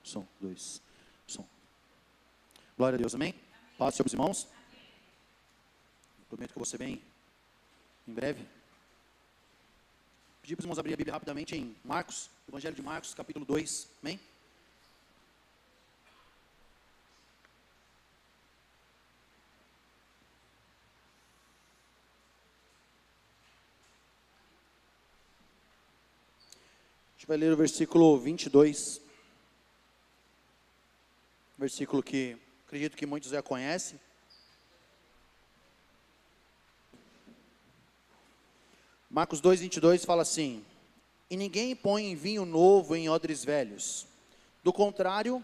Som, dois, som. Glória a Deus, amém? Paz sobre os irmãos. Prometo que eu vou ser bem em breve. Pedir para os irmãos abrir a Bíblia rapidamente em Marcos, Evangelho de Marcos, capítulo 2, amém? A gente vai ler o versículo 22, versículo que acredito que muitos já conhecem. Marcos 2, 22 fala assim: e ninguém põe vinho novo em odres velhos. Do contrário,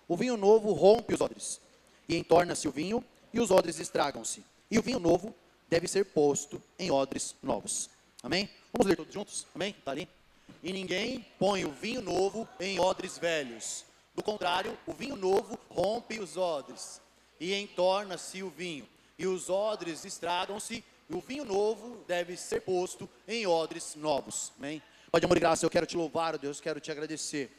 o vinho novo rompe os odres, e entorna-se o vinho, e os odres estragam-se. E o vinho novo deve ser posto em odres novos. Amém? Vamos ler todos juntos? Amém? Está ali? E ninguém põe o vinho novo em odres velhos. Do contrário, o vinho novo rompe os odres, e entorna-se o vinho, e os odres estragam-se, e o vinho novo deve ser posto em odres novos. Amém? Pai de amor e graça, eu quero te louvar, ó Deus, quero te agradecer,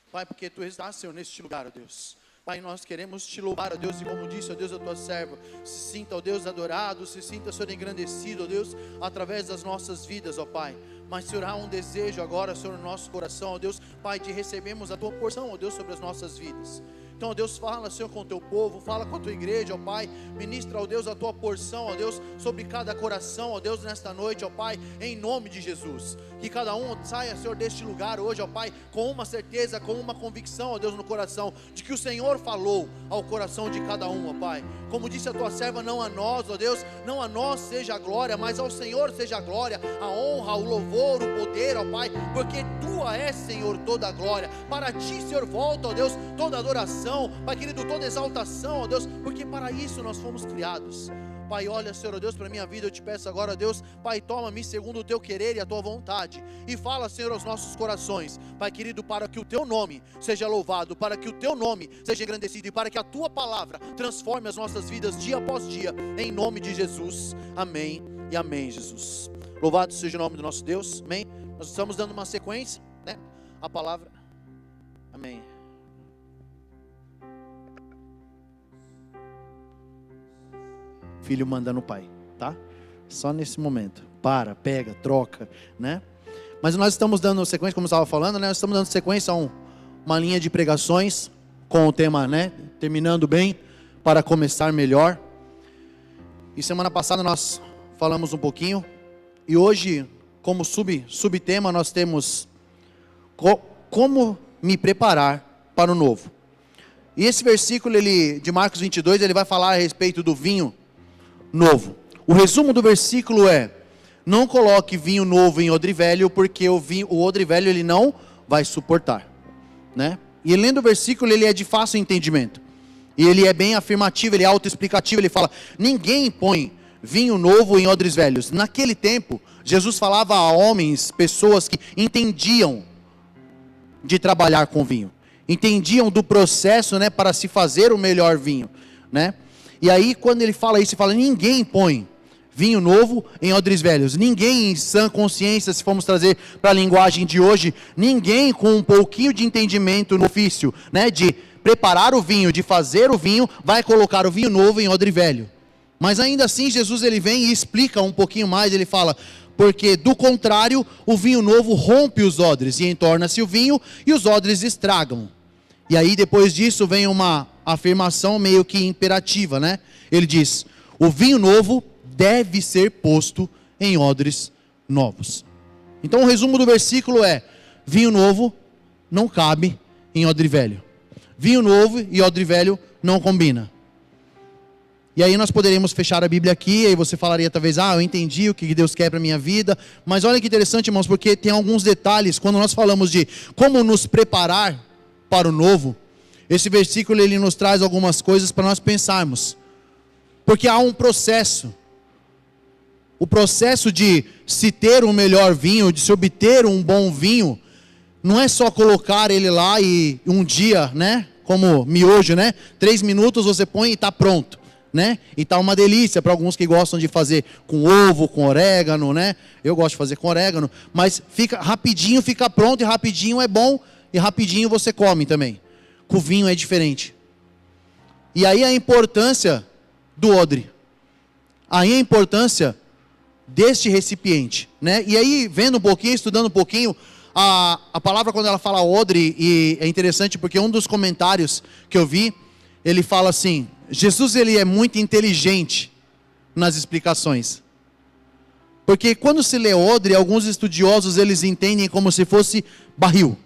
Pai, porque tu estás, Senhor, neste lugar, ó Deus. Pai, nós queremos te louvar, ó Deus, e como disse, ó Deus, a tua serva, se sinta, ó Deus, adorado, se sinta, Senhor, engrandecido, ó Deus, através das nossas vidas, ó Pai. Mas, Senhor, há um desejo agora, Senhor, no nosso coração, ó Deus, Pai, de recebermos a tua porção, ó Deus, sobre as nossas vidas. Então, ó Deus, fala, Senhor, com o teu povo, fala com a tua igreja, ó Pai, ministra, ó Deus, a tua porção, ó Deus, sobre cada coração, ó Deus, nesta noite, ó Pai, em nome de Jesus. Que cada um saia, Senhor, deste lugar hoje, ó Pai, com uma certeza, com uma convicção, ó Deus, no coração, de que o Senhor falou ao coração de cada um, ó Pai. Como disse a tua serva, não a nós, ó Deus, não a nós seja a glória, mas ao Senhor seja a glória, a honra, o louvor, o poder, ó Pai, porque tua é, Senhor, toda a glória. Para ti, Senhor, volta, ó Deus, toda adoração, Pai querido, toda exaltação, ó Deus, porque para isso nós fomos criados. Pai, olha, Senhor, ó Deus, para a minha vida, eu te peço agora, ó Deus, Pai, toma-me segundo o teu querer e a tua vontade, e fala, Senhor, aos nossos corações, Pai querido, para que o teu nome seja louvado, para que o teu nome seja engrandecido, e para que a tua palavra transforme as nossas vidas dia após dia, em nome de Jesus, amém e amém, Jesus. Louvado seja o nome do nosso Deus, amém. Nós estamos dando uma sequência, né, a palavra, amém. Filho manda no pai, tá? Só nesse momento. Pega, troca, né? Mas nós estamos dando sequência, como eu estava falando, né? Nós estamos dando sequência a uma linha de pregações com o tema, né? Terminando bem para começar melhor. E semana passada nós falamos um pouquinho. E hoje, como subtema, nós temos como me preparar para o novo. E esse versículo de Marcos 22, ele vai falar a respeito do vinho novo. O resumo do versículo é: não coloque vinho novo em odre velho, porque o odre velho ele não vai suportar, né? E lendo o versículo, ele é de fácil entendimento, e ele é bem afirmativo, ele é autoexplicativo. Ele fala: ninguém põe vinho novo em odres velhos. Naquele tempo, Jesus falava a homens, pessoas que entendiam de trabalhar com vinho, entendiam do processo, né, para se fazer o melhor vinho, né? E aí, quando ele fala isso, ele fala: ninguém põe vinho novo em odres velhos. Ninguém em sã consciência, se formos trazer para a linguagem de hoje, ninguém com um pouquinho de entendimento no ofício, né, de preparar o vinho, de fazer o vinho, vai colocar o vinho novo em odre velho. Mas ainda assim, Jesus ele vem e explica um pouquinho mais. Ele fala: porque do contrário, o vinho novo rompe os odres, e entorna-se o vinho, e os odres estragam. E aí depois disso vem uma afirmação meio que imperativa, né? Ele diz: o vinho novo deve ser posto em odres novos. Então o resumo do versículo é: vinho novo não cabe em odre velho. Vinho novo e odre velho não combina. E aí nós poderíamos fechar a Bíblia aqui, e aí você falaria talvez: eu entendi o que Deus quer para a minha vida. Mas olha que interessante, irmãos, porque tem alguns detalhes quando nós falamos de como nos preparar para o novo. Esse versículo ele nos traz algumas coisas para nós pensarmos, porque há um processo. O processo de se ter um melhor vinho, de se obter um bom vinho, não é só colocar ele lá e um dia, né, como miojo, né, 3 minutos você põe e está pronto, né, e está uma delícia para alguns que gostam de fazer com ovo, com orégano, né, eu gosto de fazer com orégano, mas fica rapidinho, fica pronto, e rapidinho é bom, e rapidinho você come também. com o vinho é diferente. E aí a importância do odre. Aí a importância deste recipiente, né? E aí, vendo um pouquinho, estudando um pouquinho, a palavra quando ela fala odre, e é interessante porque um dos comentários que eu vi, ele fala assim, Jesus ele é muito inteligente nas explicações. Porque quando se lê odre, alguns estudiosos eles entendem como se fosse barril.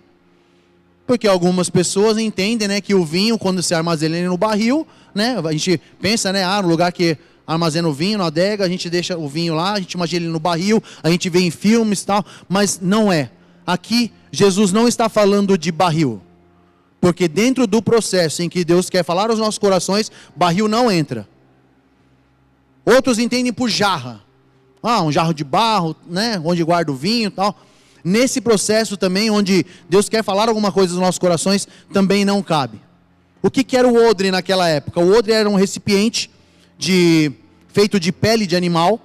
Porque algumas pessoas entendem, né, que o vinho, quando se armazena no barril, né, a gente pensa, né, no lugar que armazena o vinho, na adega, a gente deixa o vinho lá, a gente imagina ele no barril, a gente vê em filmes e tal, mas não é. Aqui, Jesus não está falando de barril. Porque dentro do processo em que Deus quer falar aos nossos corações, barril não entra. Outros entendem por jarra. Um jarro de barro, né, onde guarda o vinho e tal. Nesse processo também, onde Deus quer falar alguma coisa nos nossos corações, também não cabe. O que era o odre naquela época? O odre era um recipiente feito de pele de animal,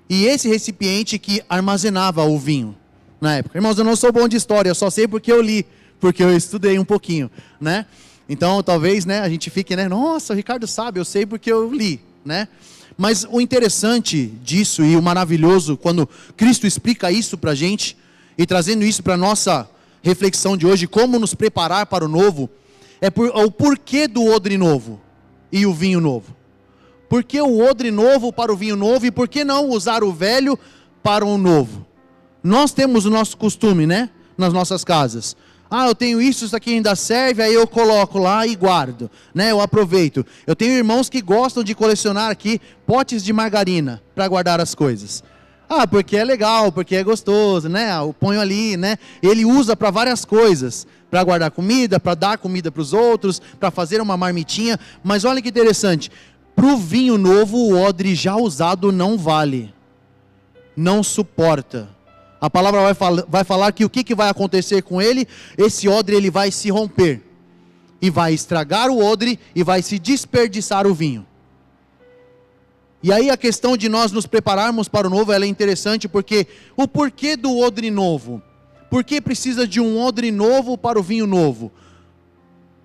e esse recipiente que armazenava o vinho na época. Irmãos, eu não sou bom de história, eu só sei porque eu li, porque eu estudei um pouquinho, né? Então, talvez, né, a gente fique, né, nossa, o Ricardo sabe, eu sei porque eu li, né? Mas o interessante disso e o maravilhoso, quando Cristo explica isso para a gente, e trazendo isso para a nossa reflexão de hoje, como nos preparar para o novo, é o porquê do odre novo e o vinho novo. Por que o odre novo para o vinho novo e por que não usar o velho para o novo? Nós temos o nosso costume, né, nas nossas casas. Eu tenho isso aqui ainda serve, aí eu coloco lá e guardo, né, eu aproveito. Eu tenho irmãos que gostam de colecionar aqui potes de margarina para guardar as coisas. Porque é legal, porque é gostoso, né? Eu ponho ali, né? Ele usa para várias coisas, para guardar comida, para dar comida para os outros, para fazer uma marmitinha. Mas olha que interessante, para o vinho novo, o odre já usado não vale, não suporta. A palavra vai falar que o que vai acontecer com ele? Esse odre ele vai se romper, e vai estragar o odre, e vai se desperdiçar o vinho. E aí a questão de nós nos prepararmos para o novo, ela é interessante, porque o porquê do odre novo? Por que precisa de um odre novo para o vinho novo?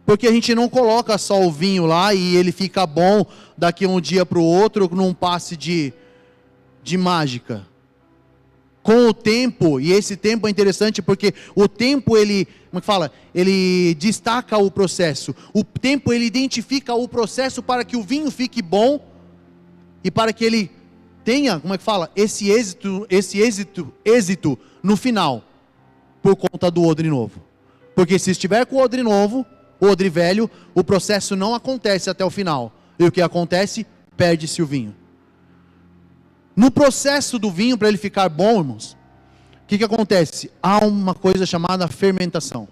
Porque a gente não coloca só o vinho lá e ele fica bom daqui um dia para o outro, num passe de mágica. Com o tempo, e esse tempo é interessante porque o tempo ele, como é que fala? Ele destaca o processo. O tempo ele identifica o processo para que o vinho fique bom, e para que ele tenha, como é que fala, esse êxito no final, por conta do odre novo. Porque se estiver com o odre novo, o odre velho, o processo não acontece até o final. E o que acontece? Perde-se o vinho. No processo do vinho, para ele ficar bom, irmãos, o que acontece? Há uma coisa chamada fermentação.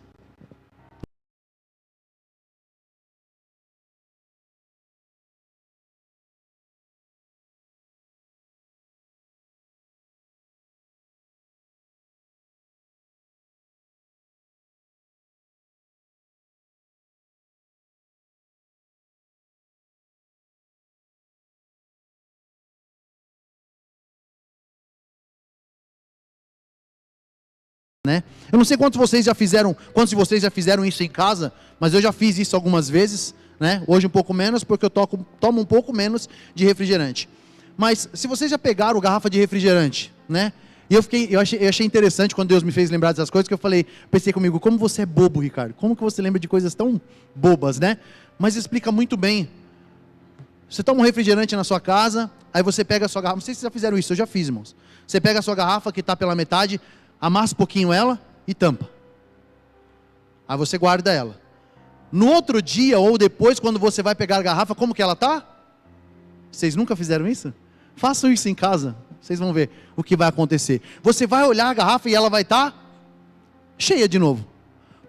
Né? Eu não sei quantos de vocês já fizeram isso em casa, mas eu já fiz isso algumas vezes, né? Hoje um pouco menos, porque eu tomo um pouco menos de refrigerante. Mas se vocês já pegaram garrafa de refrigerante, né? E eu achei interessante quando Deus me fez lembrar dessas coisas, que pensei comigo, como você é bobo, Ricardo, como que você lembra de coisas tão bobas, né? Mas explica muito bem. Você toma um refrigerante na sua casa, aí você pega a sua garrafa, não sei se vocês já fizeram isso, eu já fiz, irmãos. Você pega a sua garrafa que está pela metade, amassa um pouquinho ela e tampa. Aí você guarda ela. No outro dia ou depois, quando você vai pegar a garrafa, como que ela está? Vocês nunca fizeram isso? Façam isso em casa, vocês vão ver o que vai acontecer. Você vai olhar a garrafa e ela vai estar cheia de novo.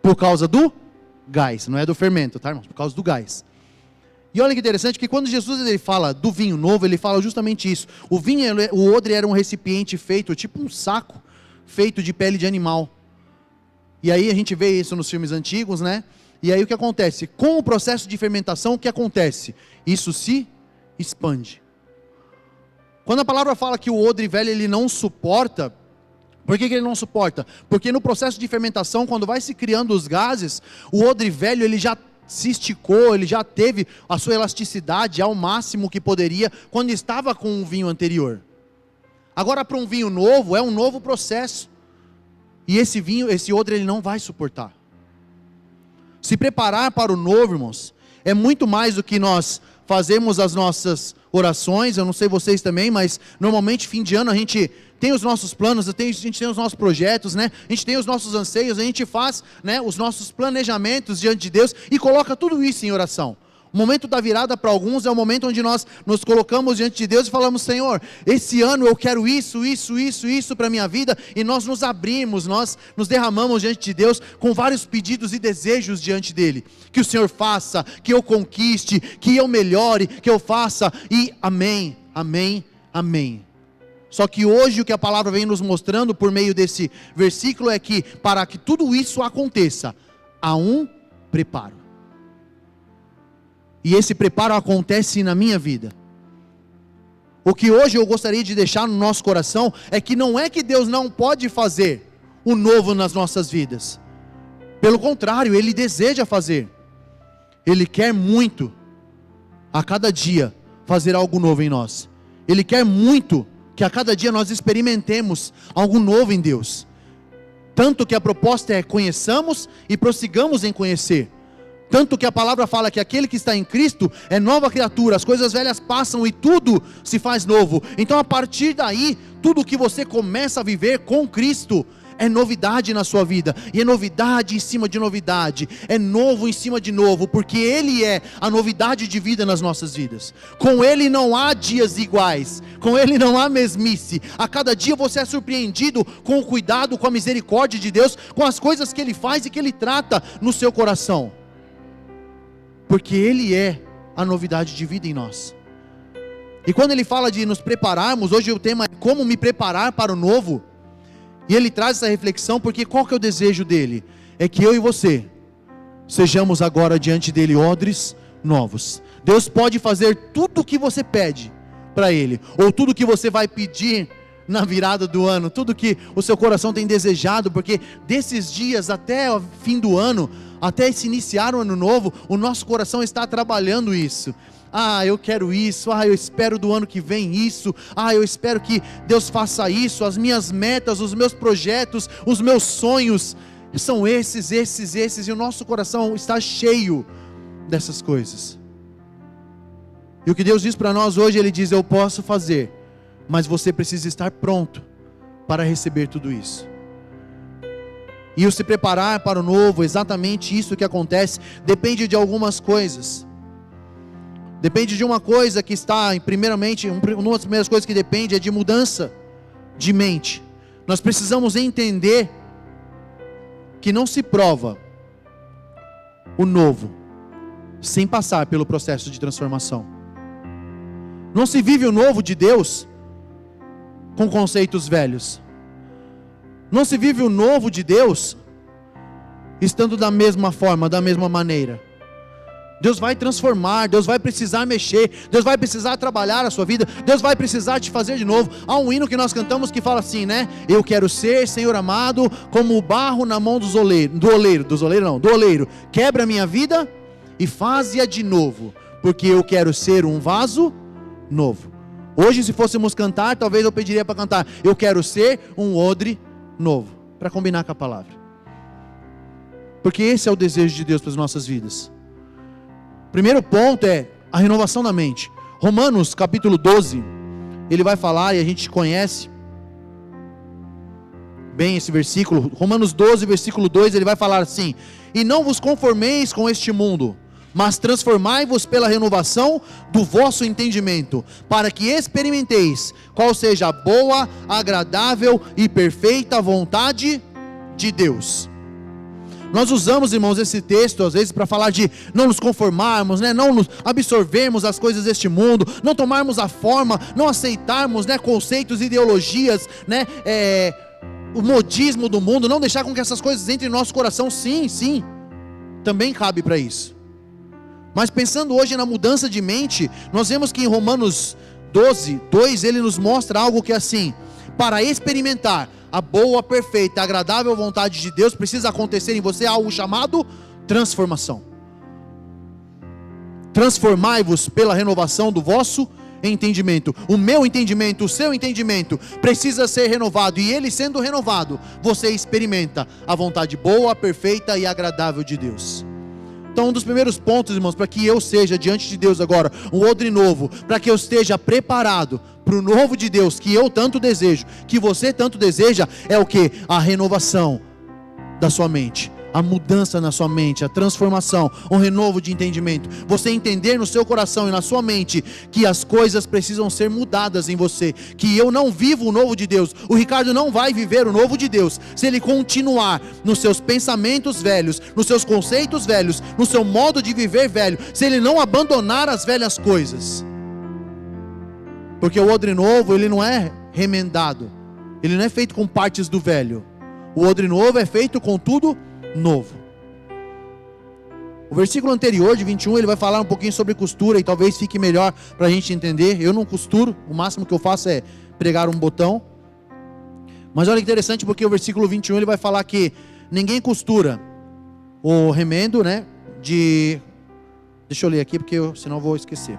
Por causa do gás, não é do fermento, tá, irmãos? Por causa do gás. E olha que interessante que quando Jesus ele fala do vinho novo, ele fala justamente isso. O odre era um recipiente feito, tipo um saco, feito de pele de animal. E aí a gente vê isso nos filmes antigos, né? E aí o que acontece? Com o processo de fermentação, o que acontece? Isso se expande. Quando a palavra fala que o odre velho ele não suporta, por que ele não suporta? Porque no processo de fermentação, quando vai se criando os gases, o odre velho ele já se esticou, ele já teve a sua elasticidade ao máximo que poderia quando estava com um vinho anterior. Agora para um vinho novo, é um novo processo. E esse vinho, esse odre, ele não vai suportar. Se preparar para o novo, irmãos, é muito mais do que nós fazemos as nossas orações. Eu não sei vocês também, mas normalmente fim de ano a gente tem os nossos planos, a gente tem os nossos projetos, né? A gente tem os nossos anseios, a gente faz, né, os nossos planejamentos diante de Deus e coloca tudo isso em oração. O momento da virada para alguns é o momento onde nós nos colocamos diante de Deus e falamos: Senhor, esse ano eu quero isso para a minha vida, e nós nos abrimos, nós nos derramamos diante de Deus com vários pedidos e desejos diante dEle, que o Senhor faça, que eu conquiste, que eu melhore, que eu faça, e amém, amém, amém. Só que hoje o que a palavra vem nos mostrando por meio desse versículo é que para que tudo isso aconteça, há um preparo. E esse preparo acontece na minha vida. O que hoje eu gostaria de deixar no nosso coração é que não é que Deus não pode fazer o novo nas nossas vidas. Pelo contrário, Ele deseja fazer. Ele quer muito, a cada dia, fazer algo novo em nós. Ele quer muito que a cada dia nós experimentemos algo novo em Deus. Tanto que a proposta é conheçamos e prossigamos em conhecer. Tanto que a palavra fala que aquele que está em Cristo é nova criatura, as coisas velhas passam e tudo se faz novo. Então a partir daí, tudo que você começa a viver com Cristo é novidade na sua vida, e é novidade em cima de novidade, é novo em cima de novo, porque Ele é a novidade de vida nas nossas vidas. Com Ele não há dias iguais, com Ele não há mesmice. A cada dia você é surpreendido com o cuidado, com a misericórdia de Deus, com as coisas que Ele faz e que Ele trata no seu coração. Porque Ele é a novidade de vida em nós. E quando Ele fala de nos prepararmos, hoje o tema é como me preparar para o novo. E Ele traz essa reflexão, porque qual que é o desejo dEle? É que eu e você sejamos agora diante dEle odres novos. Deus pode fazer tudo o que você pede para Ele, ou tudo que você vai pedir na virada do ano, tudo que o seu coração tem desejado, porque desses dias até o fim do ano, até se iniciar o ano novo, o nosso coração está trabalhando isso. Eu quero isso, eu espero do ano que vem isso, eu espero que Deus faça isso, as minhas metas, os meus projetos, os meus sonhos, são esses, e o nosso coração está cheio dessas coisas. E o que Deus diz para nós hoje, Ele diz: eu posso fazer, mas você precisa estar pronto para receber tudo isso. E o se preparar para o novo, exatamente isso que acontece, depende de algumas coisas. Depende de uma coisa que está, primeiramente, uma das primeiras coisas que depende é de mudança de mente. Nós precisamos entender que não se prova o novo sem passar pelo processo de transformação. Não se vive o novo de Deus com conceitos velhos. Não se vive o novo de Deus estando da mesma forma, da mesma maneira. Deus vai transformar, Deus vai precisar mexer, Deus vai precisar trabalhar a sua vida, Deus vai precisar te fazer de novo. Há um hino que nós cantamos que fala assim, né? Eu quero ser, Senhor amado, como o barro na mão do oleiro. Quebra a minha vida e faz-a de novo, porque eu quero ser um vaso novo. Hoje, se fôssemos cantar, talvez eu pediria para cantar: eu quero ser um odre novo, para combinar com a palavra. Porque esse é o desejo de Deus para as nossas vidas. Primeiro ponto é a renovação da mente. Romanos capítulo 12, ele vai falar, e a gente conhece bem esse versículo. Romanos 12, versículo 2, ele vai falar assim: e não vos conformeis com este mundo, mas transformai-vos pela renovação do vosso entendimento, para que experimenteis qual seja a boa, agradável e perfeita vontade de Deus. Nós usamos, irmãos, esse texto às vezes para falar de não nos conformarmos, né? Não nos absorvermos as coisas deste mundo, não tomarmos a forma, não aceitarmos, né, conceitos, ideologias, né, o modismo do mundo, não deixar com que essas coisas entrem em nosso coração. Sim, também cabe para isso. Mas pensando hoje na mudança de mente, nós vemos que em Romanos 12, 2, ele nos mostra algo que é assim: para experimentar a boa, perfeita, agradável vontade de Deus, precisa acontecer em você algo chamado transformação. transformai-vos pela renovação do vosso entendimento. O meu entendimento, o seu entendimento precisa ser renovado, e ele sendo renovado, você experimenta a vontade boa, perfeita e agradável de Deus. Então, um dos primeiros pontos, irmãos, para que eu seja diante de Deus agora um odre novo, para que eu esteja preparado para o novo de Deus que eu tanto desejo, que você tanto deseja, é o que? A renovação da sua mente, a mudança na sua mente, a transformação, um renovo de entendimento. Você entender no seu coração e na sua mente que as coisas precisam ser mudadas em você, que eu não vivo o novo de Deus. O Ricardo não vai viver o novo de Deus se ele continuar nos seus pensamentos velhos, nos seus conceitos velhos, no seu modo de viver velho, se ele não abandonar as velhas coisas. Porque o odre novo, ele não é remendado, ele não é feito com partes do velho. O odre novo é feito com tudo novo. O versículo anterior de 21, ele vai falar um pouquinho sobre costura, e talvez fique melhor para a gente entender. Eu não costuro, o máximo que eu faço é pregar um botão. Mas olha que interessante, porque o versículo 21 ele vai falar que ninguém costura o remendo, né? Deixa eu ler aqui, porque senão eu vou esquecer.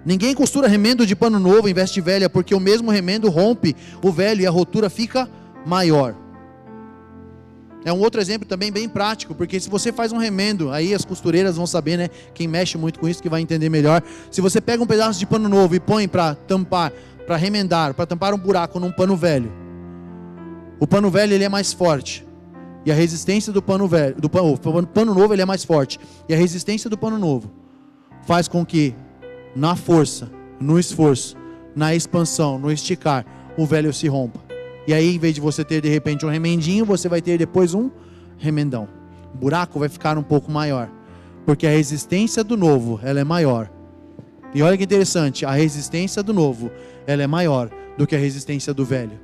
Ninguém costura remendo de pano novo em veste velha, porque o mesmo remendo rompe o velho e a rotura fica maior. É um outro exemplo também bem prático, porque se você faz um remendo, aí as costureiras vão saber, né? Quem mexe muito com isso que vai entender melhor. Se você pega um pedaço de pano novo e põe para tampar, para remendar, para tampar um buraco num pano velho, o pano velho ele é mais forte, e a resistência do pano velho, o pano novo ele é mais forte, e a resistência do pano novo faz com que na força, no esforço, na expansão, no esticar, o velho se rompa. E aí, em vez de você ter de repente um remendinho, você vai ter depois um remendão. O buraco vai ficar um pouco maior, porque a resistência do novo, ela é maior. E olha que interessante, a resistência do novo, ela é maior do que a resistência do velho.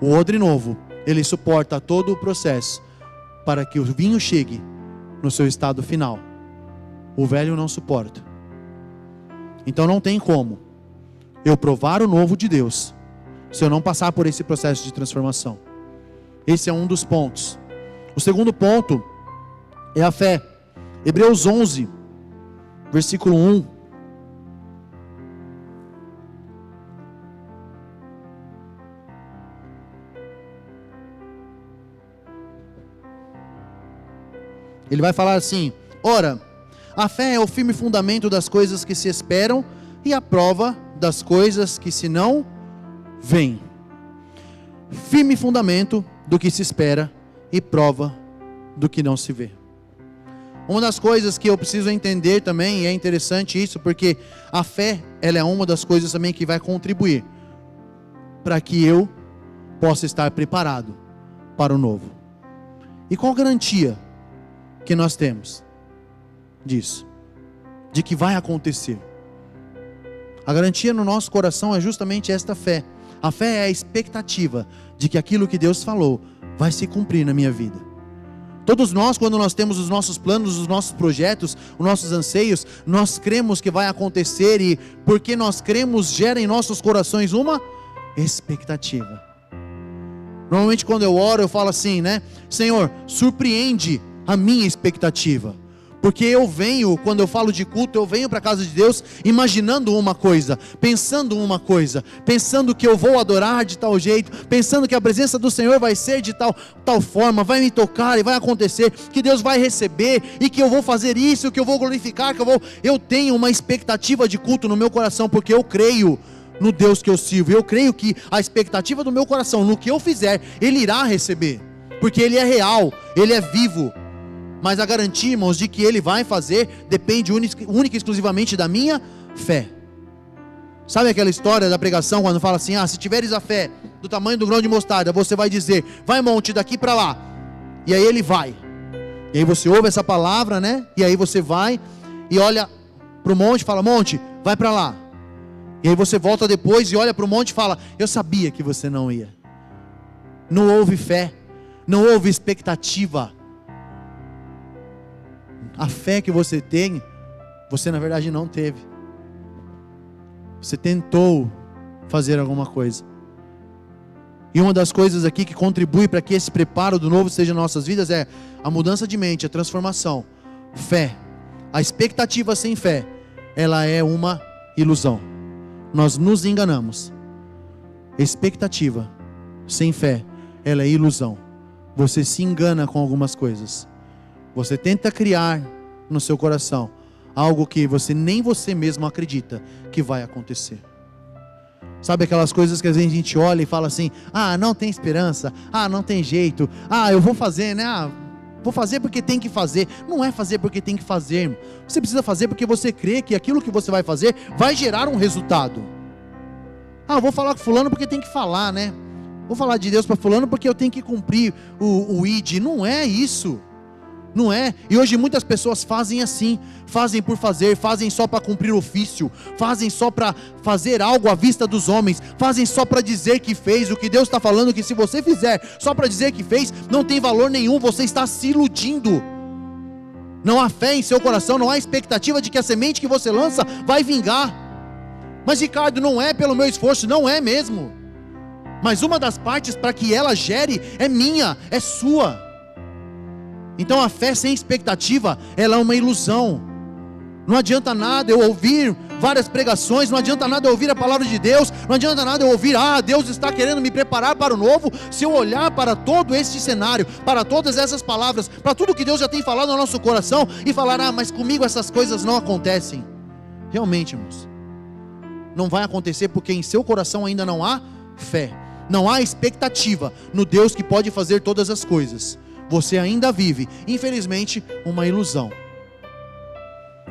O odre novo, ele suporta todo o processo para que o vinho chegue no seu estado final. O velho não suporta. Então não tem como eu provar o novo de Deus se eu não passar por esse processo de transformação. Esse é um dos pontos. O segundo ponto é a fé. Hebreus 11, versículo 1. Ele vai falar assim: ora, a fé é o firme fundamento das coisas que se esperam e a prova das coisas que se não veem. Firme fundamento do que se espera e prova do que não se vê. Uma das coisas que eu preciso entender também, e é interessante isso, porque a fé, ela é uma das coisas também que vai contribuir para que eu possa estar preparado para o novo. E qual garantia que nós temos disso? De que vai acontecer? A garantia no nosso coração é justamente esta fé. A fé é a expectativa de que aquilo que Deus falou vai se cumprir na minha vida. Todos nós, quando nós temos os nossos planos, os nossos projetos, os nossos anseios, nós cremos que vai acontecer, e porque nós cremos, gera em nossos corações uma expectativa. Normalmente quando eu oro, eu falo assim, né? Senhor, surpreende a minha expectativa. Porque eu venho, quando eu falo de culto, eu venho para a casa de Deus imaginando uma coisa, pensando que eu vou adorar de tal jeito, pensando que a presença do Senhor vai ser de tal forma, vai me tocar e vai acontecer, que Deus vai receber e que eu vou fazer isso, que eu vou glorificar, eu tenho uma expectativa de culto no meu coração, porque eu creio no Deus que eu sirvo. Eu creio que a expectativa do meu coração, no que eu fizer, Ele irá receber, porque Ele é real, Ele é vivo. Mas a garantia, irmãos, de que Ele vai fazer depende única e exclusivamente da minha fé. Sabe aquela história da pregação quando fala assim: se tiveres a fé do tamanho do grão de mostarda, você vai dizer, vai monte, daqui para lá. E aí ele vai. E aí você ouve essa palavra, né? E aí você vai e olha para o monte e fala, monte, vai para lá. E aí você volta depois e olha para o monte e fala, eu sabia que você não ia. Não houve fé, não houve expectativa. A fé que você tem, você na verdade não teve. Você tentou fazer alguma coisa. E uma das coisas aqui que contribui para que esse preparo do novo seja em nossas vidas é a mudança de mente, a transformação. Fé. A expectativa sem fé, ela é uma ilusão. Nós nos enganamos. Expectativa sem fé, ela é ilusão. Você se engana com algumas coisas. Você tenta criar no seu coração algo que nem você mesmo acredita que vai acontecer. Sabe aquelas coisas que às vezes a gente olha e fala assim: ah, não tem esperança, ah, não tem jeito, ah, eu vou fazer, né? Ah, vou fazer porque tem que fazer. Não é fazer porque tem que fazer, irmão. Você precisa fazer porque você crê que aquilo que você vai fazer vai gerar um resultado. Ah, eu vou falar com fulano porque tem que falar, né? Vou falar de Deus para fulano porque eu tenho que cumprir o ID. Não é isso. Não é, e hoje muitas pessoas fazem assim, fazem por fazer, fazem só para cumprir o ofício, fazem só para fazer algo à vista dos homens, fazem só para dizer que fez. O que Deus está falando, que se você fizer só para dizer que fez, não tem valor nenhum, você está se iludindo. Não há fé em seu coração, não há expectativa de que a semente que você lança vai vingar. Mas Ricardo, não é pelo meu esforço, não é mesmo, mas uma das partes para que ela gere é minha, é sua. Então a fé sem expectativa, ela é uma ilusão. Não adianta nada eu ouvir várias pregações, não adianta nada eu ouvir a palavra de Deus, não adianta nada eu ouvir: ah, Deus está querendo me preparar para o novo, se eu olhar para todo este cenário, para todas essas palavras, para tudo que Deus já tem falado no nosso coração, e falar: ah, mas comigo essas coisas não acontecem. Realmente, irmãos, não vai acontecer, porque em seu coração ainda não há fé, não há expectativa no Deus que pode fazer todas as coisas. Você ainda vive, infelizmente, uma ilusão.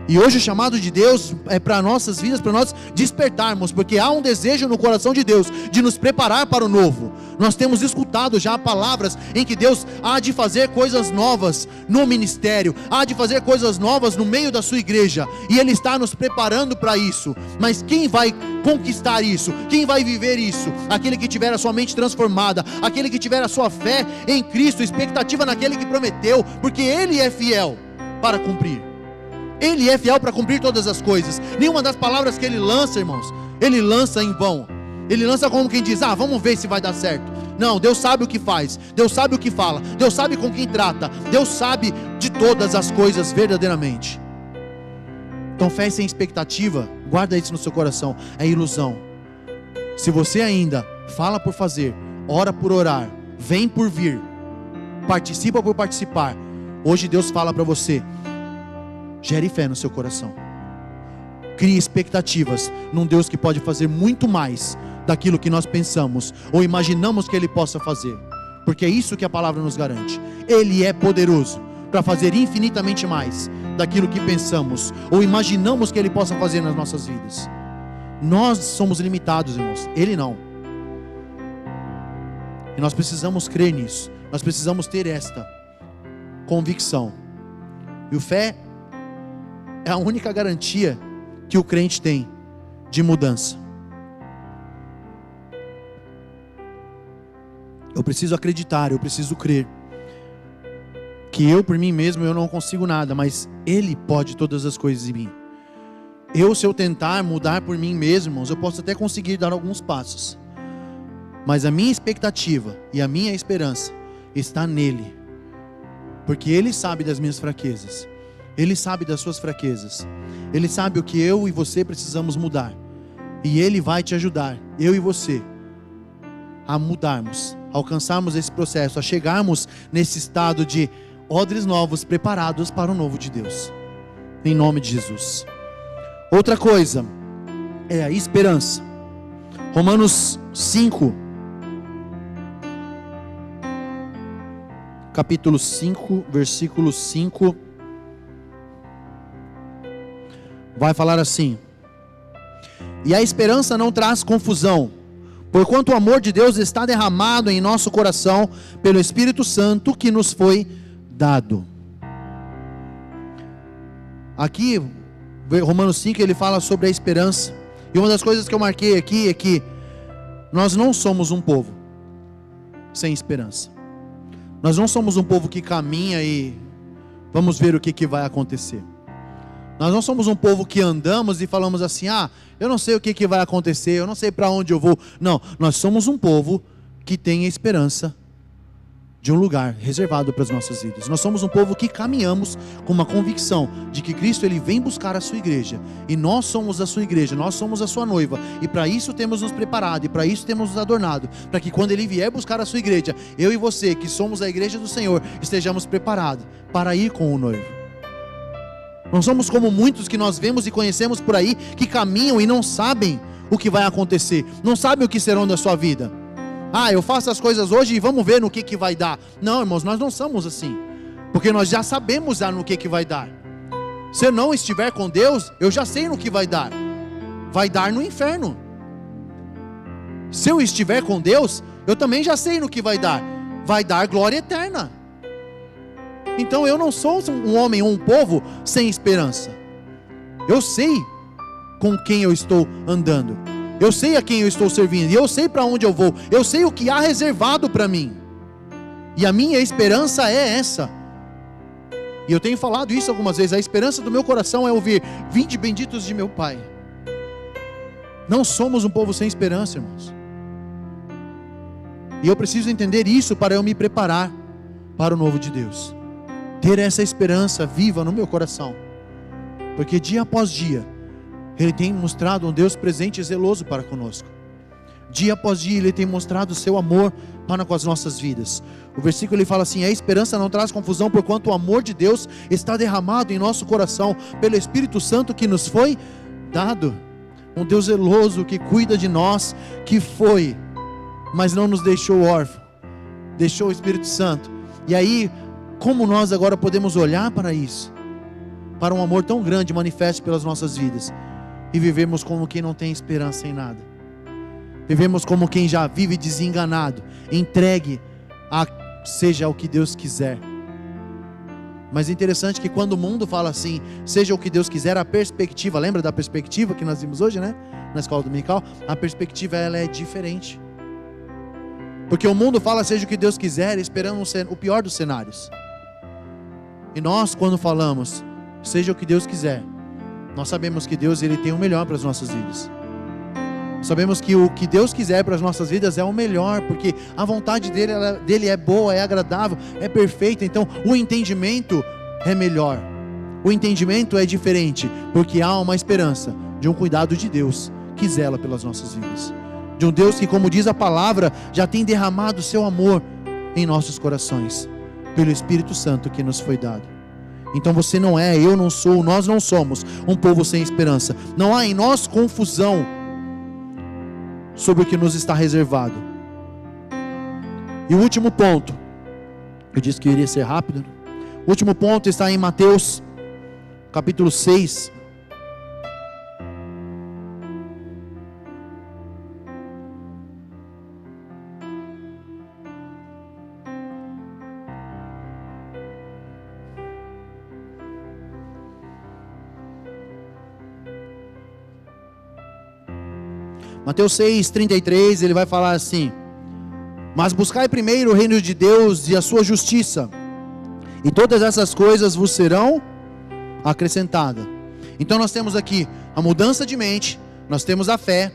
E hoje o chamado de Deus é para nossas vidas, para nós despertarmos, porque há um desejo no coração de Deus de nos preparar para o novo. Nós temos escutado já palavras em que Deus há de fazer coisas novas no ministério, há de fazer coisas novas no meio da sua igreja, e Ele está nos preparando para isso. Mas quem vai conquistar isso? Quem vai viver isso? Aquele que tiver a sua mente transformada, aquele que tiver a sua fé em Cristo, expectativa naquele que prometeu, porque Ele é fiel para cumprir. Ele é fiel para cumprir todas as coisas. Nenhuma das palavras que Ele lança, irmãos, Ele lança em vão. Ele lança como quem diz: ah, vamos ver se vai dar certo. Não, Deus sabe o que faz, Deus sabe o que fala, Deus sabe com quem trata, Deus sabe de todas as coisas verdadeiramente. Então fé sem expectativa, guarda isso no seu coração, é ilusão. Se você ainda fala por fazer, ora por orar, vem por vir, participa por participar, hoje Deus fala para você: gere fé no seu coração. Crie expectativas num Deus que pode fazer muito mais daquilo que nós pensamos ou imaginamos que Ele possa fazer. Porque é isso que a palavra nos garante. Ele é poderoso para fazer infinitamente mais daquilo que pensamos ou imaginamos que Ele possa fazer nas nossas vidas. Nós somos limitados, irmãos, Ele não. E nós precisamos crer nisso. Nós precisamos ter esta convicção. E o fé é a única garantia que o crente tem de mudança. Eu preciso acreditar, eu preciso crer que eu por mim mesmo eu não consigo nada, mas Ele pode todas as coisas em mim. Se eu tentar mudar por mim mesmo, irmãos, eu posso até conseguir dar alguns passos, mas a minha expectativa e a minha esperança está nele, porque Ele sabe das minhas fraquezas, Ele sabe das suas fraquezas, Ele sabe o que eu e você precisamos mudar, e Ele vai te ajudar, eu e você, a mudarmos, a alcançarmos esse processo, a chegarmos nesse estado de odres novos, preparados para o novo de Deus, em nome de Jesus. Outra coisa é a esperança. Romanos 5, capítulo 5, versículo 5, vai falar assim: e a esperança não traz confusão, porquanto o amor de Deus está derramado em nosso coração pelo Espírito Santo que nos foi dado. Aqui, Romanos 5, ele fala sobre a esperança. E uma das coisas que eu marquei aqui é que nós não somos um povo sem esperança. Nós não somos um povo que caminha e vamos ver o que vai acontecer. Nós não somos um povo que andamos e falamos assim: ah, eu não sei o que vai acontecer, eu não sei para onde eu vou. Não, nós somos um povo que tem a esperança de um lugar reservado para as nossas vidas. Nós somos um povo que caminhamos com uma convicção de que Cristo ele vem buscar a sua igreja, e nós somos a sua igreja, nós somos a sua noiva, e para isso temos nos preparado, e para isso temos nos adornado, para que quando ele vier buscar a sua igreja, eu e você, que somos a igreja do Senhor, estejamos preparados para ir com o noivo. Não somos como muitos que nós vemos e conhecemos por aí, que caminham e não sabem o que vai acontecer, não sabem o que serão da sua vida. Eu faço as coisas hoje e vamos ver no que vai dar. Não, irmãos, nós não somos assim, porque nós já sabemos já no que vai dar. Se eu não estiver com Deus, eu já sei no que vai dar. Vai dar no inferno. Se eu estiver com Deus, eu também já sei no que vai dar. Vai dar glória eterna. Então eu não sou um homem ou um povo sem esperança. Eu sei com quem eu estou andando. Eu sei a quem eu estou servindo, e eu sei para onde eu vou, eu sei o que há reservado para mim, e a minha esperança é essa, e eu tenho falado isso algumas vezes, a esperança do meu coração é ouvir: vinde benditos de meu Pai. Não somos um povo sem esperança, irmãos, e eu preciso entender isso para eu me preparar para o novo de Deus, ter essa esperança viva no meu coração, porque dia após dia, Ele tem mostrado um Deus presente e zeloso para conosco. Dia após dia Ele tem mostrado o seu amor para com as nossas vidas. O versículo ele fala assim: a esperança não traz confusão, porquanto o amor de Deus está derramado em nosso coração pelo Espírito Santo que nos foi dado. Um Deus zeloso que cuida de nós, que foi, mas não nos deixou órfãos, deixou o Espírito Santo. E aí, como nós agora podemos olhar para isso, para um amor tão grande manifesto pelas nossas vidas, e vivemos como quem não tem esperança em nada? Vivemos como quem já vive desenganado, entregue a seja o que Deus quiser. Mas é interessante que quando o mundo fala assim, seja o que Deus quiser, a perspectiva, lembra da perspectiva que nós vimos hoje, né? Na escola dominical, a perspectiva ela é diferente. Porque o mundo fala seja o que Deus quiser, esperando o pior dos cenários. E nós, quando falamos seja o que Deus quiser, nós sabemos que Deus ele tem o melhor para as nossas vidas. Sabemos que o que Deus quiser para as nossas vidas é o melhor, porque a vontade dele é boa, é agradável, é perfeita. Então o entendimento é melhor, o entendimento é diferente, porque há uma esperança de um cuidado de Deus que zela pelas nossas vidas, de um Deus que, como diz a palavra, já tem derramado o seu amor em nossos corações, pelo Espírito Santo que nos foi dado. Então você não é, eu não sou, nós não somos um povo sem esperança. Não há em nós confusão sobre o que nos está reservado. E o último ponto, eu disse que eu iria ser rápido. O último ponto está em Mateus capítulo 6. Mateus 6:33, ele vai falar assim: mas buscai primeiro o reino de Deus e a sua justiça, e todas essas coisas vos serão acrescentadas. Então nós temos aqui a mudança de mente, nós temos a fé,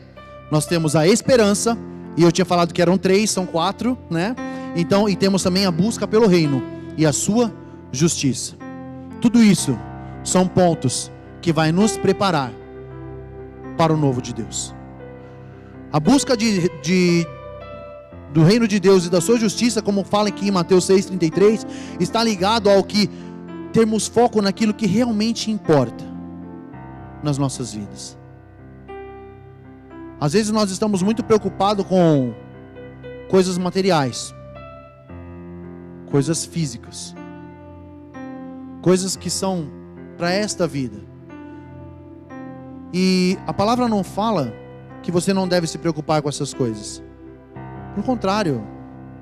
nós temos a esperança, e eu tinha falado que eram 3, são 4, né? Então, e temos também a busca pelo reino e a sua justiça. Tudo isso são pontos que vai nos preparar para o novo de Deus. A busca do reino de Deus e da sua justiça, como fala aqui em Mateus 6:33, está ligado ao que termos foco naquilo que realmente importa nas nossas vidas. Às vezes nós estamos muito preocupados com coisas materiais, coisas físicas, coisas que são para esta vida. E a palavra não fala que você não deve se preocupar com essas coisas. Pelo contrário,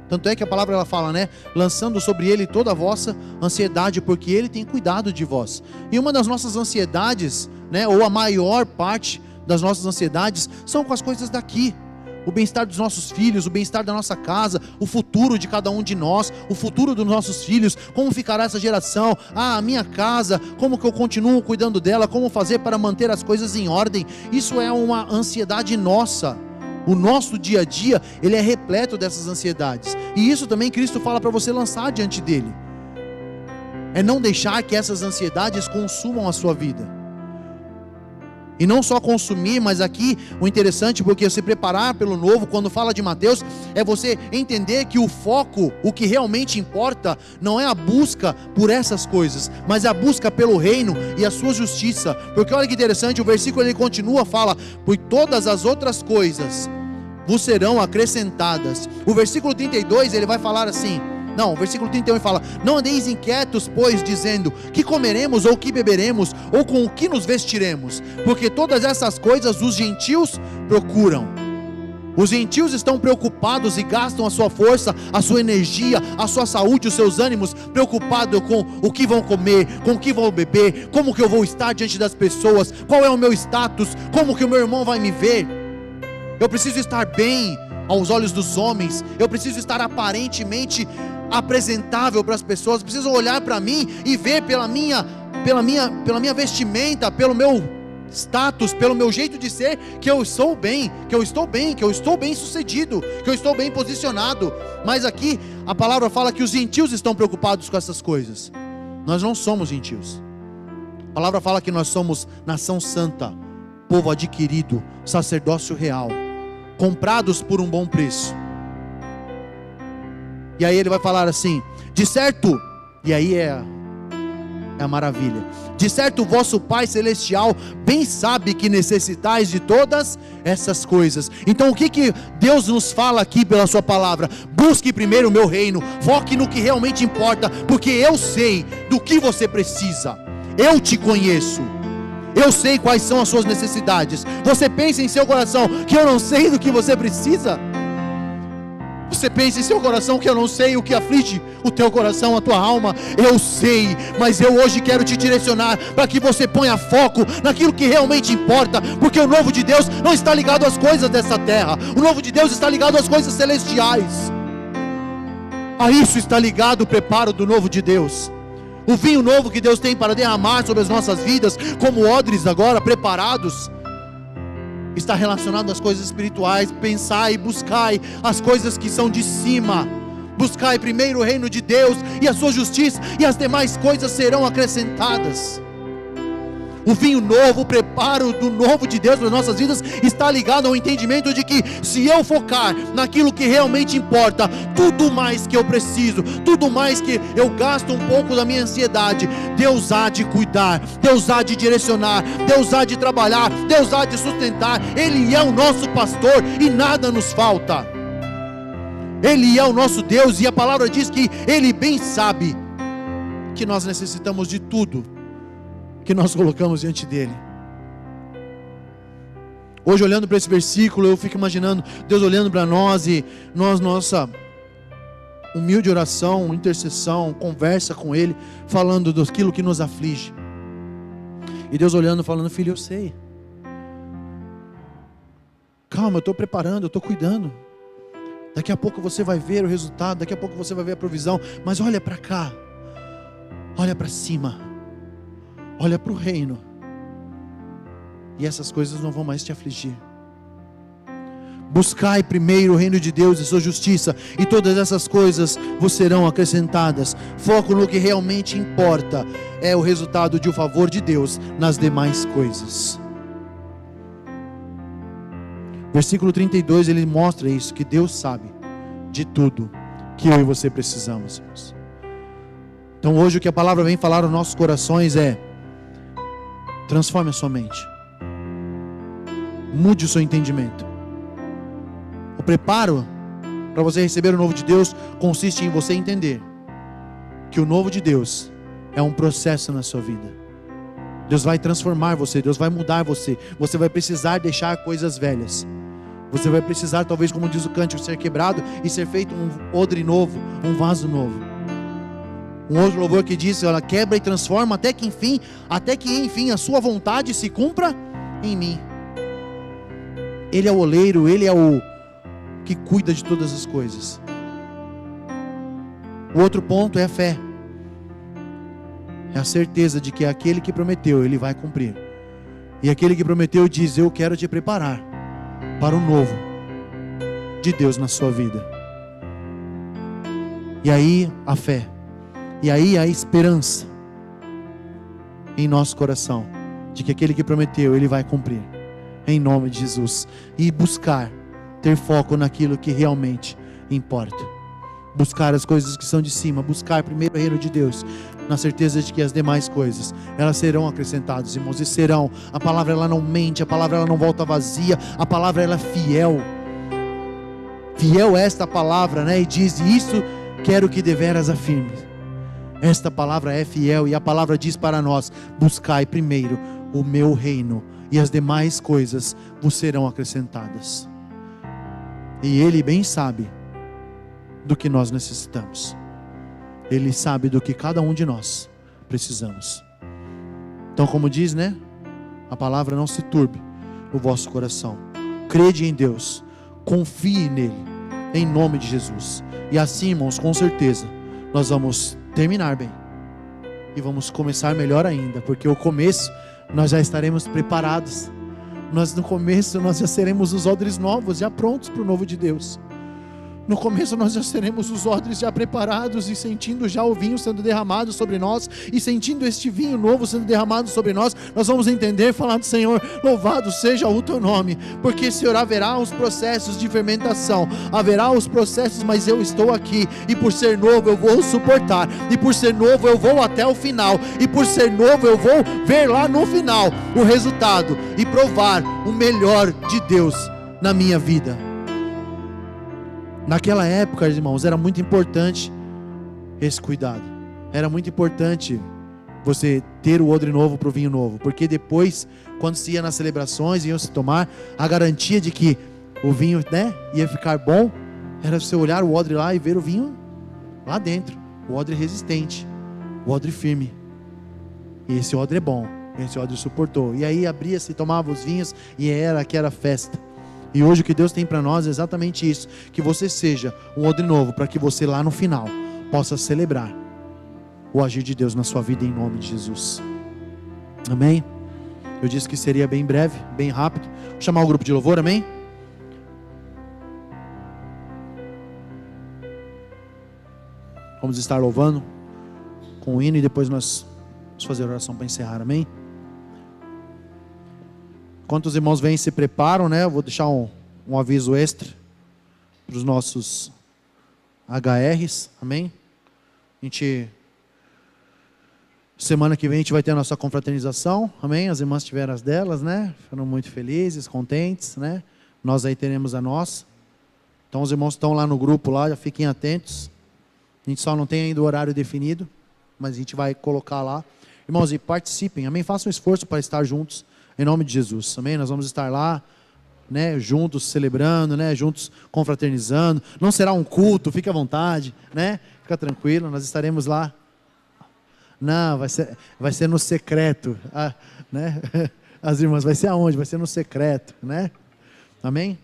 tanto é que a palavra ela fala, né? Lançando sobre ele toda a vossa ansiedade, porque ele tem cuidado de vós. E uma das nossas ansiedades, né? Ou a maior parte das nossas ansiedades são com as coisas daqui. O bem-estar dos nossos filhos, o bem-estar da nossa casa, o futuro de cada um de nós, o futuro dos nossos filhos, como ficará essa geração, a minha casa, como que eu continuo cuidando dela, como fazer para manter as coisas em ordem. Isso é uma ansiedade nossa, O nosso dia a dia, ele é repleto dessas ansiedades. E isso também Cristo fala para você lançar diante dele. É não deixar que essas ansiedades consumam a sua vida. E não só consumir, mas aqui o interessante, porque se preparar pelo novo, quando fala de Mateus, é você entender que o foco, o que realmente importa, não é a busca por essas coisas, mas é a busca pelo reino e a sua justiça. Porque olha que interessante, o versículo ele continua, fala, por todas as outras coisas vos serão acrescentadas. O versículo 32 ele vai falar assim, não, o versículo 31 fala, não andeis inquietos, pois, dizendo, que comeremos, ou que beberemos, ou com o que nos vestiremos, porque todas essas coisas os gentios procuram. Os gentios estão preocupados e gastam a sua força, a sua energia, a sua saúde, os seus ânimos, preocupados com o que vão comer, com o que vão beber, como que eu vou estar diante das pessoas, qual é o meu status, como que o meu irmão vai me ver. Eu preciso estar bem aos olhos dos homens, eu preciso estar aparentemente apresentável para as pessoas, preciso olhar para mim e ver pela minha vestimenta, pelo meu status, pelo meu jeito de ser, que eu sou bem, que eu estou bem sucedido, que eu estou bem posicionado. Mas aqui a palavra fala que os gentios estão preocupados com essas coisas. Nós não somos gentios. A palavra fala que nós somos nação santa, povo adquirido, sacerdócio real, comprados por um bom preço. E aí ele vai falar assim, de certo, e aí é a maravilha, de certo o vosso Pai Celestial bem sabe que necessitais de todas essas coisas. Então o que Deus nos fala aqui pela sua palavra? Busque primeiro o meu reino, foque no que realmente importa, porque eu sei do que você precisa, eu te conheço, eu sei quais são as suas necessidades. Você pensa em seu coração que eu não sei do que você precisa? Você pensa em seu coração que eu não sei o que aflige o teu coração, a tua alma? Eu sei, mas eu hoje quero te direcionar para que você ponha foco naquilo que realmente importa, porque o novo de Deus não está ligado às coisas dessa terra, o novo de Deus está ligado às coisas celestiais. A isso está ligado o preparo do novo de Deus. O vinho novo que Deus tem para derramar sobre as nossas vidas, como odres agora preparados, está relacionado às coisas espirituais. Pensai e buscai as coisas que são de cima. Buscai primeiro o reino de Deus e a sua justiça, e as demais coisas serão acrescentadas. O vinho novo, o preparo do novo de Deus para as nossas vidas está ligado ao entendimento de que se eu focar naquilo que realmente importa, tudo mais que eu preciso, tudo mais que eu gasto um pouco da minha ansiedade, Deus há de cuidar, Deus há de direcionar, Deus há de trabalhar, Deus há de sustentar. Ele é o nosso pastor e nada nos falta. Ele é o nosso Deus, e a palavra diz que Ele bem sabe que nós necessitamos de tudo que nós colocamos diante dele. Hoje, olhando para esse versículo, eu fico imaginando Deus olhando para nós, e nós, nossa humilde oração, intercessão, conversa com Ele, falando daquilo que nos aflige, e Deus olhando, falando: filho, eu sei, calma, eu estou preparando, eu estou cuidando, daqui a pouco você vai ver o resultado, daqui a pouco você vai ver a provisão, mas olha para cá, olha para cima, olha para o reino, e essas coisas não vão mais te afligir. Buscai primeiro o reino de Deus e sua justiça, e todas essas coisas vos serão acrescentadas. Foco no que realmente importa, é o resultado de o favor de Deus nas demais coisas. Versículo 32, ele mostra isso, que Deus sabe de tudo que eu e você precisamos, irmãos. Então hoje o que a palavra vem falar aos nossos corações é: transforme a sua mente, mude o seu entendimento. O preparo para você receber o novo de Deus consiste em você entender que o novo de Deus é um processo na sua vida. Deus vai transformar você, Deus vai mudar você. Você vai precisar deixar coisas velhas. Você vai precisar, talvez, como diz o cântico, ser quebrado e ser feito um odre novo, um vaso novo. Um outro louvor que diz: ela quebra e transforma até que enfim a sua vontade se cumpra em mim. Ele é o oleiro, Ele é o que cuida de todas as coisas. O outro ponto é a fé. É a certeza de que aquele que prometeu, Ele vai cumprir. E aquele que prometeu diz: eu quero te preparar para o novo. de Deus na sua vida. E aí a fé, e aí a esperança em nosso coração, de que aquele que prometeu, Ele vai cumprir, em nome de Jesus. E buscar, ter foco naquilo que realmente importa. Buscar as coisas que são de cima, buscar primeiro o reino de Deus, na certeza de que as demais coisas, elas serão acrescentadas, irmãos, e serão. A palavra ela não mente, a palavra ela não volta vazia, a palavra ela é fiel. Fiel é esta palavra, né? E diz: isso quero que deveras afirme. Esta palavra é fiel, e a palavra diz para nós: buscai primeiro o meu reino, e as demais coisas vos serão acrescentadas. E Ele bem sabe do que nós necessitamos. Ele sabe do que cada um de nós precisamos. Então, como diz, né? A palavra: não se turbe o vosso coração. Crede em Deus, confie nele, em nome de Jesus. E assim, irmãos, com certeza nós vamos terminar bem e vamos começar melhor ainda, porque o começo nós já estaremos preparados. No começo nós já seremos os odres novos, já prontos para o novo de Deus. No começo nós já seremos os odres já preparados e sentindo já o vinho sendo derramado sobre nós, e sentindo este vinho novo sendo derramado sobre nós, nós vamos entender, falar do Senhor: louvado seja o teu nome, porque Senhor, haverá os processos de fermentação, haverá os processos, mas eu estou aqui, e por ser novo eu vou suportar, e por ser novo eu vou até o final, e por ser novo eu vou ver lá no final o resultado e provar o melhor de Deus na minha vida. Naquela época, irmãos, era muito importante esse cuidado. Era muito importante você ter o odre novo para o vinho novo, porque depois, quando se ia nas celebrações, iam se tomar, a garantia de que o vinho, né, ia ficar bom, era você olhar o odre lá e ver o vinho lá dentro, o odre resistente, o odre firme. E esse odre é bom, esse odre suportou. E aí abria-se, tomava os vinhos, e era aquela festa. E hoje o que Deus tem para nós é exatamente isso: que você seja um odre novo, para que você lá no final possa celebrar o agir de Deus na sua vida, em nome de Jesus. Amém? Eu disse que seria bem breve, bem rápido. Vou chamar o grupo de louvor, amém? Vamos estar louvando com o hino, e depois nós vamos fazer a oração para encerrar, amém? Enquanto os irmãos vêm e se preparam, né? Eu vou deixar um aviso extra para os nossos HRs, amém? Semana que vem a gente vai ter a nossa confraternização, amém? As irmãs tiveram as delas, né? Foram muito felizes, contentes, né? Nós aí teremos a nossa. Então os irmãos estão lá no grupo, lá, já fiquem atentos. A gente só não tem ainda o horário definido, mas a gente vai colocar lá. Irmãos, e participem, amém? Façam um esforço para estar juntos, em nome de Jesus, amém? Nós vamos estar lá, né, juntos celebrando, né, juntos confraternizando. Não será um culto, fique à vontade, né? Fica tranquilo, nós estaremos lá. Não, vai ser no secreto, né? As irmãs, vai ser aonde? Vai ser no secreto, né? Amém?